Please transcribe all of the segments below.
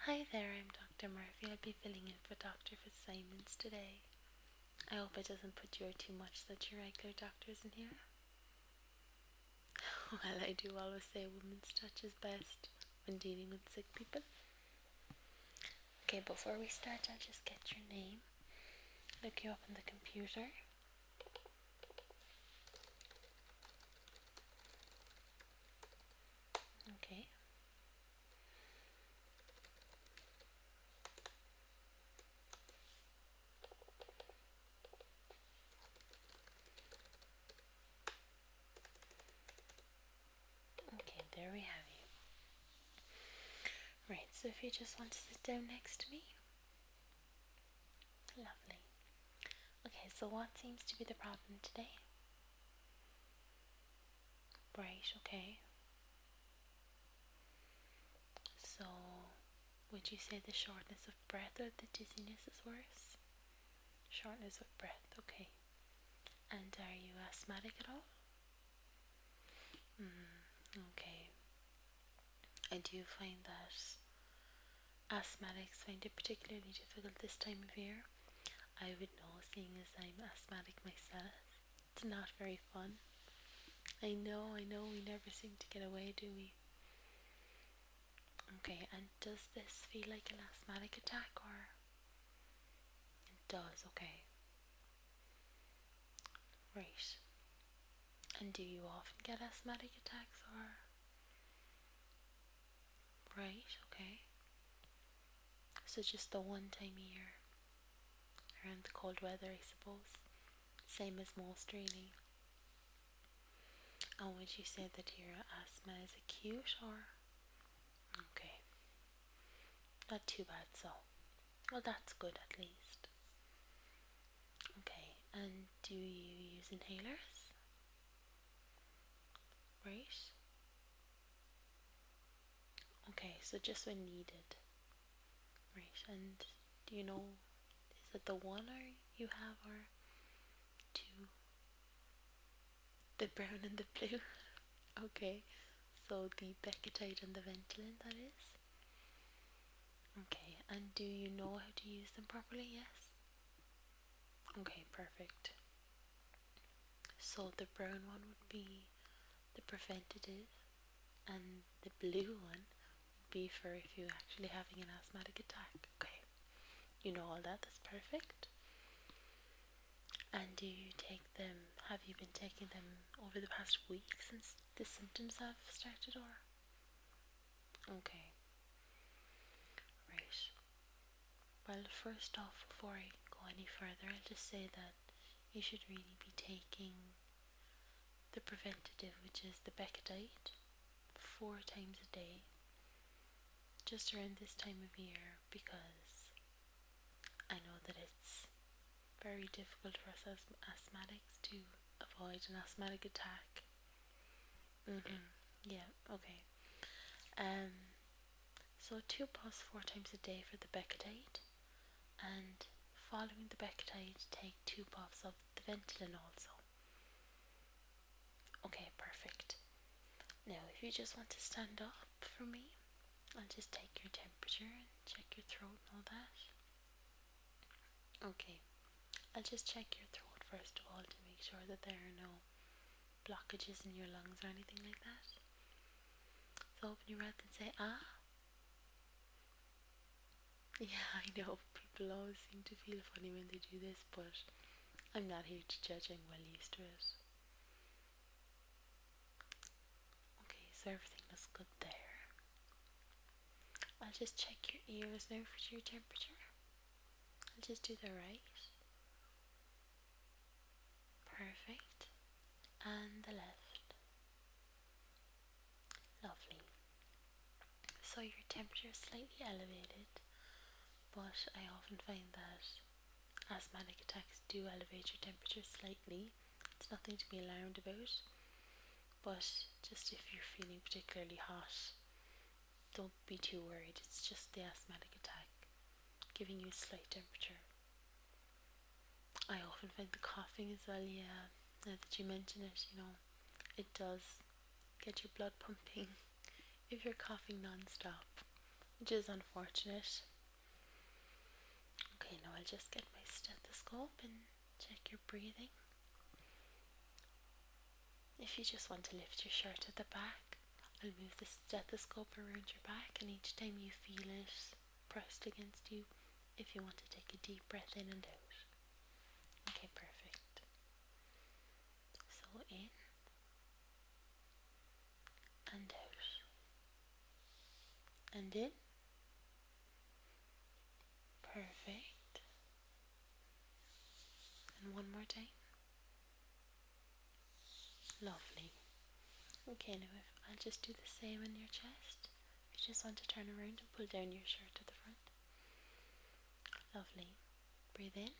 Hi there, I'm Dr. Murphy. I'll be filling in for Dr. Fitzsimons today. I hope it doesn't put you out too much that your regular doctor isn't here. Well, I do always say a woman's touch is best when dealing with sick people. Okay, before we start, I'll just get your name, look you up on the computer. Okay. Okay, there we have you. Right, so if you just want to sit down next to me. Lovely. Okay, so what seems to be the problem today? Right, okay. So, would you say the shortness of breath or the dizziness is worse? Shortness of breath, okay. And are you asthmatic at all? Okay. I do find that asthmatics find it particularly difficult this time of year. I would know, seeing as I'm asthmatic myself. It's not very fun. I know, we never seem to get away, do we? Okay, and does this feel like an asthmatic attack or? It does, okay. Right. And do you often get asthmatic attacks or? Right, okay. So just the one time a year around the cold weather, I suppose. Same as most, really. And would you say that your asthma is acute or? Okay, not too bad, so. Well, that's good at least. Okay, and do you use inhalers? Right? Okay, so just when needed. Right, and do you know, is it the one or you have or two? The brown and the blue? Okay, so the Becatite and the Ventolin, that is? Okay, and do you know how to use them properly? Yes? Okay, perfect. So the brown one would be the preventative, and the blue one would be for if you're actually having an asthmatic attack. Okay, you know all that, that's perfect. And do you take them, have you been taking them over the past week since the symptoms have started or? Okay, right. Well, first off, before I go any further, I'll just say that you should really be taking the preventative, which is the Becadite, 4 times a day, just around this time of year, because I know that it's very difficult for us as asthmatics to avoid an asthmatic attack. Yeah, okay. So 2 puffs 4 times a day for the Becadite, and following the Becadite, take 2 puffs of the Ventolin also. Okay, perfect. Now, if you just want to stand up for me, I'll just take your temperature and check your throat and all that. Okay, I'll just check your throat first of all to make sure that there are no blockages in your lungs or anything like that. So open your mouth and say ah. Yeah, I know, people always seem to feel funny when they do this, but I'm not here to judge, I'm well used to it. Okay, so everything looks good there. I'll just check your ears now for your temperature. I'll just do the right. Perfect. And the left. Lovely. So your temperature is slightly elevated, but I often find that asthmatic attacks do elevate your temperature slightly. It's nothing to be alarmed about, but just if you're feeling particularly hot, don't be too worried. It's just the asthmatic attack giving you a slight temperature. I often find the coughing as well, yeah, now that you mention it, it does get your blood pumping if you're coughing non-stop. which is unfortunate. Okay, now I'll just get my stethoscope and check your breathing. If you just want to lift your shirt at the back, I'll move the stethoscope around your back, and each time you feel it pressed against you, if you want to take a deep breath in and out. Okay, perfect. So in and out. And in. Perfect. And one more time. Lovely. Okay, now if I'll just do the same in your chest. If you just want to turn around and pull down your shirt to the front. Lovely. Breathe in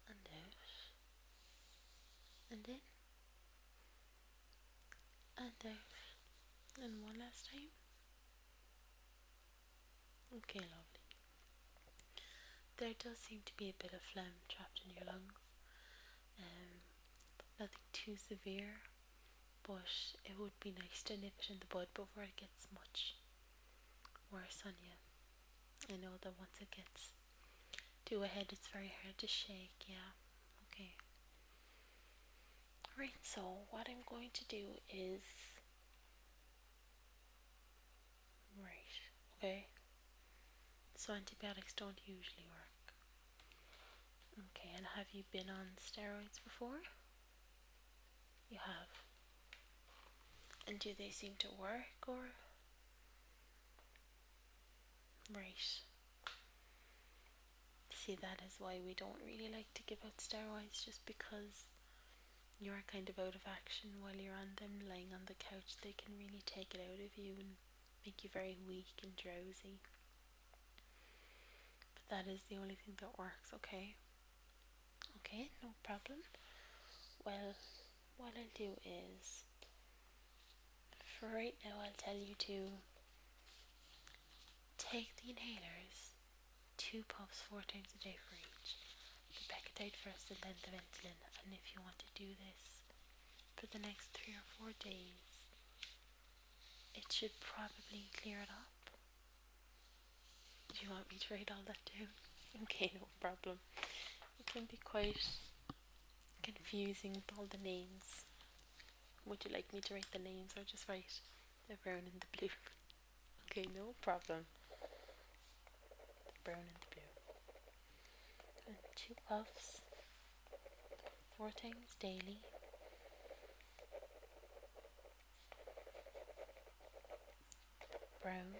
and out. And in and out. And one last time. Okay, lovely. There does seem to be a bit of phlegm trapped in your lungs. Nothing too severe, but it would be nice to nip it in the bud before it gets much worse on you. I know that once it gets too ahead, it's very hard to shake. Yeah. Okay. Right, so what I'm going to do is, right, okay, so antibiotics don't usually work. Okay, and have you been on steroids before? You have. And do they seem to work, or? Right. See, that is why we don't really like to give out steroids, just because you're kind of out of action while you're on them, lying on the couch. They can really take it out of you and make you very weak and drowsy. But that is the only thing that works, okay? Okay, no problem. Well, what I'll do is, for right now, I'll tell you to take the inhalers, 2 puffs 4 times a day for each. The Becadide first and then the Ventolin. And if you want to do this for the next 3 or 4 days, it should probably clear it up. Do you want me to write all that down? Okay, no problem. It can be quite confusing with all the names. Would you like me to write the names or just write the brown and the blue? Okay, no problem. The brown and the blue. And 2 puffs, 4 times daily. Brown,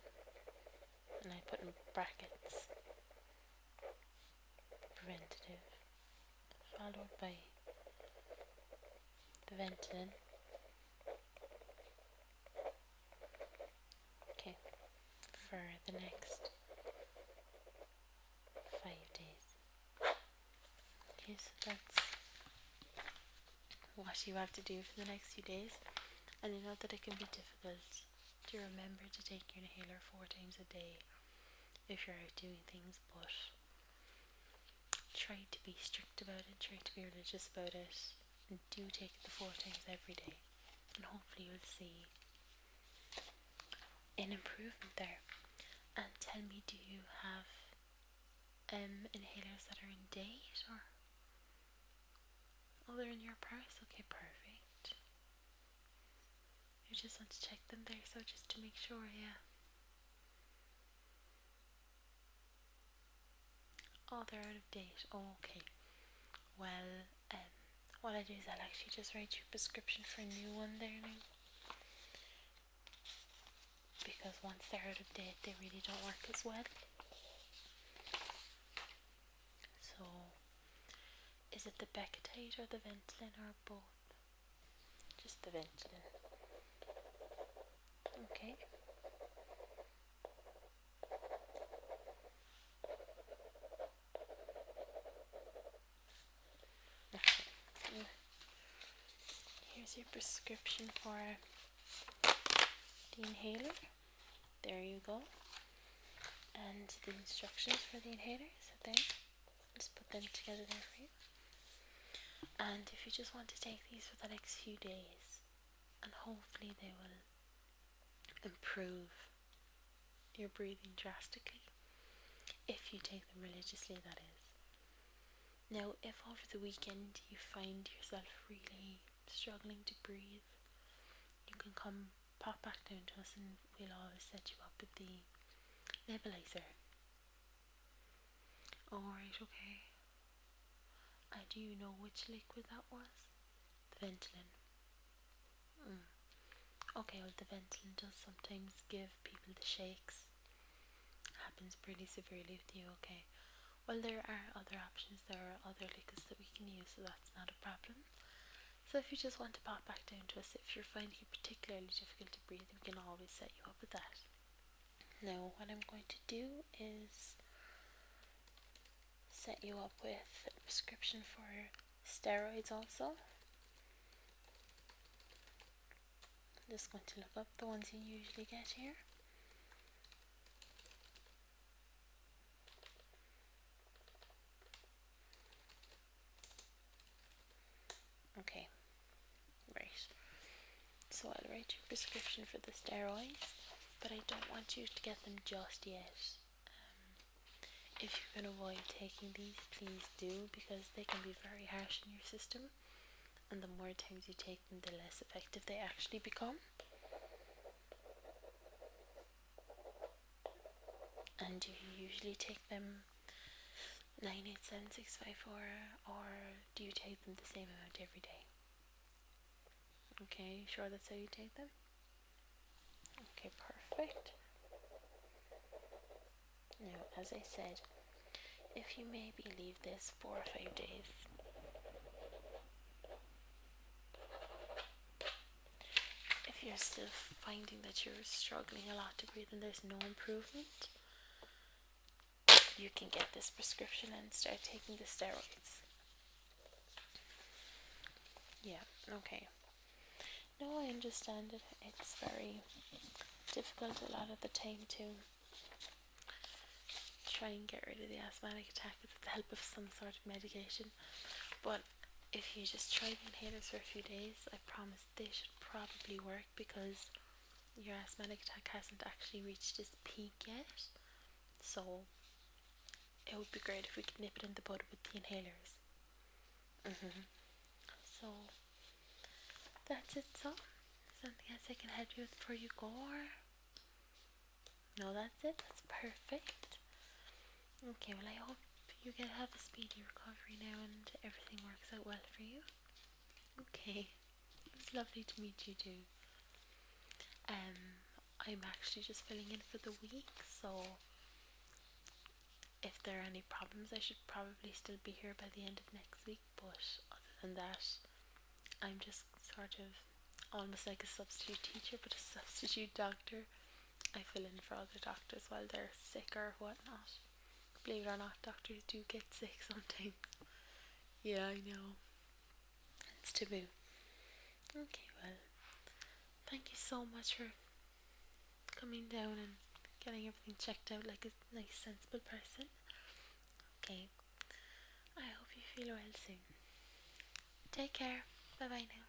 and I put in brackets, preventative, followed by the Ventolin. Okay, for the next 5 days. Okay, so that's what you have to do for the next few days. And I know that it can be difficult to remember to take your inhaler 4 times a day if you're out doing things, but try to be strict about it, try to be religious about it, and do take it the 4 times every day, and hopefully you'll see an improvement there. And tell me, do you have inhalers that are in date, or they're in your purse? Okay, perfect. You just want to check them there, so just to make sure. Yeah. Oh, they're out of date. Oh, okay. Well, what I do is I'll actually just write you a prescription for a new one there now, because once they're out of date, they really don't work as well. So, is it the Becadide or the Ventolin or both? Just the Ventolin. Okay. Okay. Here's your prescription for the inhaler. There you go. And the instructions for the inhalers are there. Just put them together there for you. And if you just want to take these for the next few days, and hopefully they will improve your breathing drastically. If you take them religiously, that is. Now, if over the weekend you find yourself really struggling to breathe, you can come pop back down to us and we'll always set you up with the nebulizer. Alright, okay. Do you know which liquid that was? The Ventolin. Okay, well, the Ventolin does sometimes give people the shakes. Happens pretty severely with you, okay. Well, there are other options. There are other liquids that we can use, so that's not a problem. So if you just want to pop back down to us, if you're finding it particularly difficult to breathe, we can always set you up with that. Now, what I'm going to do is set you up with a prescription for steroids also. I'm just going to look up the ones you usually get here. Okay, right. So I'll write your prescription for the steroids, but I don't want you to get them just yet. If you can avoid taking these, please do, because they can be very harsh in your system, and the more times you take them, the less effective they actually become. And do you usually take them 9, 8, 7, 6, 5, 4, or do you take them the same amount every day? Okay, sure that's how you take them? Okay, perfect. Now, as I said, if you maybe leave this 4 or 5 days, if you're still finding that you're struggling a lot to breathe and there's no improvement, you can get this prescription and start taking the steroids. Yeah, okay. No, I understand it. It's very difficult a lot of the time to try and get rid of the asthmatic attack with the help of some sort of medication. But if you just try the inhalers for a few days, I promise they should probably work, because your asthmatic attack hasn't actually reached its peak yet. So it would be great if we could nip it in the bud with the inhalers. So that's it. So something else I can help you with before you go, or no? That's it. That's perfect. Okay, well, I hope you can have a speedy recovery now and everything works out well for you. Okay, it's lovely to meet you too. I'm actually just filling in for the week, so if there are any problems, I should probably still be here by the end of next week. But other than that, I'm just sort of almost like a substitute teacher, but a substitute doctor. I fill in for other doctors while they're sick or whatnot. Believe it or not, doctors do get sick sometimes. Yeah, I know. It's taboo. Okay, well, thank you so much for coming down and getting everything checked out like a nice, sensible person. Okay, I hope you feel well soon. Take care. Bye bye now.